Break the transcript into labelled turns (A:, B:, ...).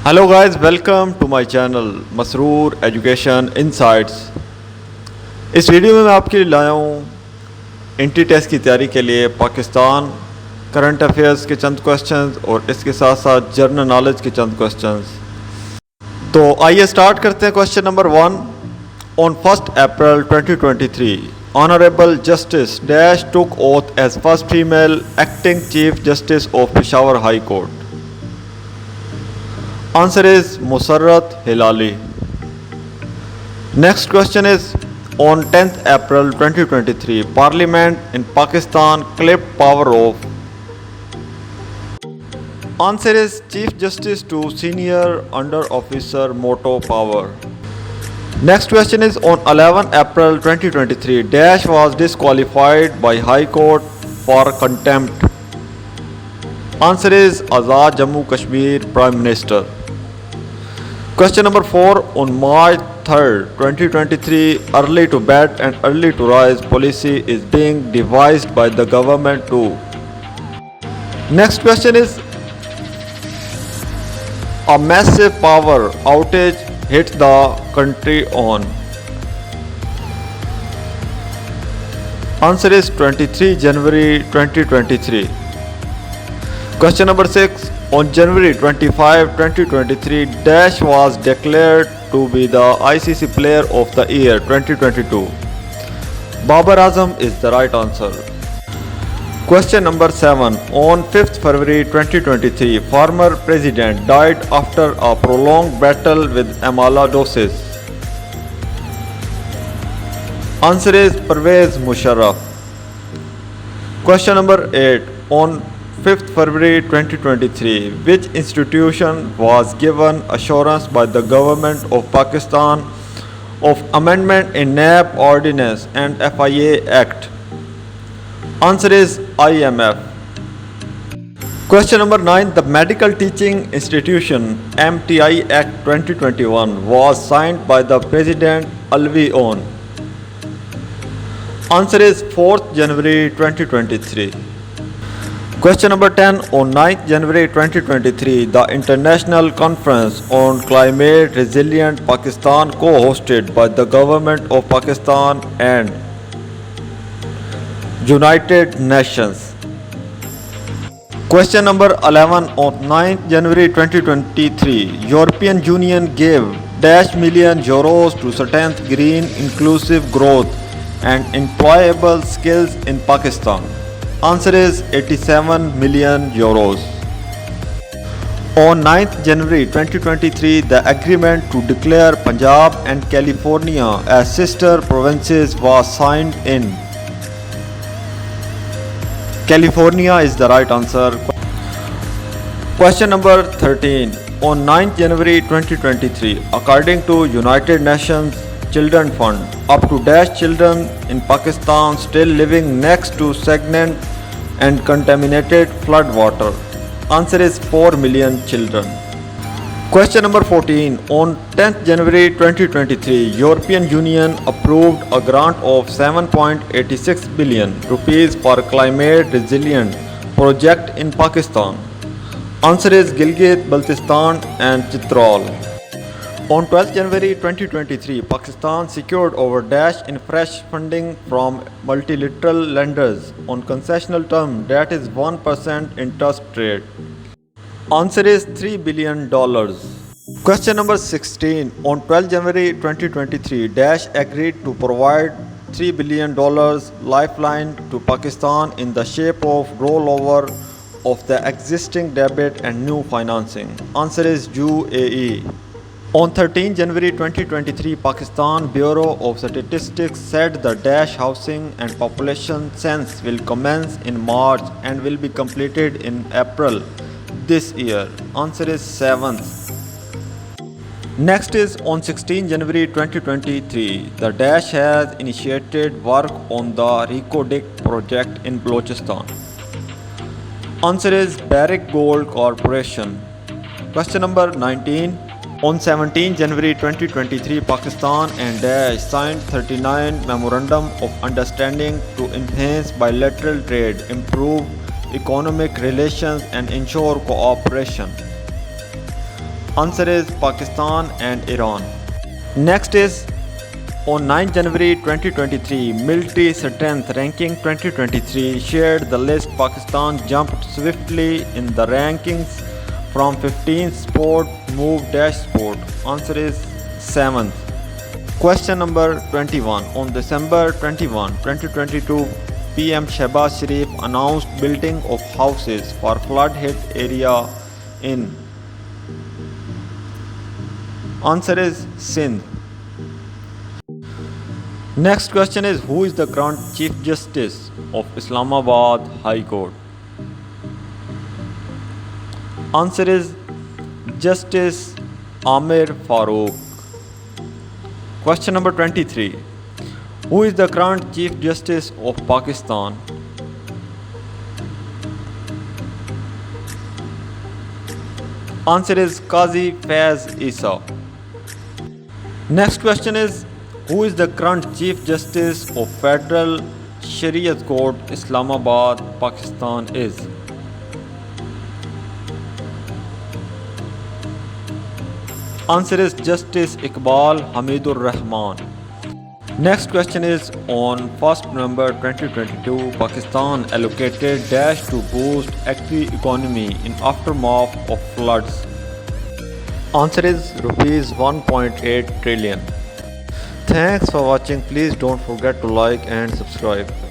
A: Hello guys, welcome to my channel Masroor education insights. इस वीडियो में मैं आपके लिए लाया हूँ इंट्री टेस्ट की तैयारी के लिए पाकिस्तान करंट अफेयर्स के चंद क्वेश्चंस और इसके साथ साथ जनरल नॉलेज के चंद क्वेश्चंस। तो आइए स्टार्ट करते हैं। Question number 1। On 1 April 2023 honourable justice dash took oath as first female acting chief justice of Peshawar high court. Answer is Musarrat Hilali. Next question is, on 10th April 2023, Parliament in Pakistan clipped power of. Answer is Chief Justice to Senior Under Officer Motto Power. Next question is, on 11th April 2023, Dash was disqualified by High Court for contempt. Answer is Azad Jammu Kashmir Prime Minister. Question number 4. On March 3rd, 2023, early to bed and early to rise policy is being devised by the government too. Next question is, a massive power outage hit the country on. Answer is 23 January 2023. Question number 6. On January 25, 2023, Dash was declared to be the ICC Player of the Year 2022. Babar Azam is the right answer. Question number 7. On 5th February 2023, former president died after a prolonged battle with amyloidosis. Answer is Pervez Musharraf. Question number 8. On 5th February 2023, which institution was given assurance by the government of Pakistan of amendment in NAP Ordinance and FIA Act? Answer is IMF. Question number 9. The Medical Teaching Institution MTI Act 2021 was signed by the President Alvi on. Answer is 4th January 2023. Question number 10. On 9th January 2023, the International Conference on Climate Resilient Pakistan co-hosted by the Government of Pakistan and United Nations. Question number 11. On 9th January 2023, European Union gave dash million euros to strengthen green inclusive growth and employable skills in Pakistan. Answer is 87 million euros. On 9th January 2023, the agreement to declare Punjab and California as sister provinces was signed in. California is the right answer. Question number 13. On 9th January 2023, according to United Nations Children Fund, up to dash children in Pakistan still living next to stagnant and contaminated flood water. Answer is 4 million children. Question number 14. On 10th January 2023, European Union approved a grant of 7.86 billion rupees for climate resilient project in Pakistan. Answer is Gilgit-Baltistan and Chitral. On 12th January 2023, Pakistan secured over dash in fresh funding from multilateral lenders on concessional term that is 1% interest rate. Answer is $3 billion. Question number 16. On 12th January 2023, Dash agreed to provide $3 billion lifeline to Pakistan in the shape of rollover of the existing debit and new financing. Answer is UAE. On 13 January 2023, Pakistan Bureau of Statistics said the Dash housing and population census will commence in March and will be completed in April this year. Answer is 7th. Next is on 16 January 2023, the Dash has initiated work on the Recodic project in Balochistan. Answer is Barrick Gold Corporation. Question number 19. On 17 January 2023, Pakistan and Dash signed 39 Memorandum of Understanding to enhance bilateral trade, improve economic relations and ensure cooperation. Answer is Pakistan and Iran. Next is on 9 January 2023, Military Strength Ranking 2023 shared the list. Pakistan jumped swiftly in the rankings from 15th sport moved dash sport. Answer is 7th. Question number 21. On December 21, 2022, PM Shehbaz Sharif announced building of houses for flood hit area in. Answer is Sindh. Next question is, who is the current Chief Justice of Islamabad High Court? Answer is Justice Amir Farooq. Question number 23. Who is the current Chief Justice of Pakistan? Answer is Qazi Faiz Isa. Next question is, who is the current Chief Justice of Federal Shariat Court Islamabad, Pakistan is? Answer is Justice Iqbal Hamidur Rahman. Next question is, on 1st November 2022, Pakistan allocated dash to boost economy in aftermath of floods. Answer is rupees 1.8 trillion. Thanks for watching. Please don't forget to like and subscribe.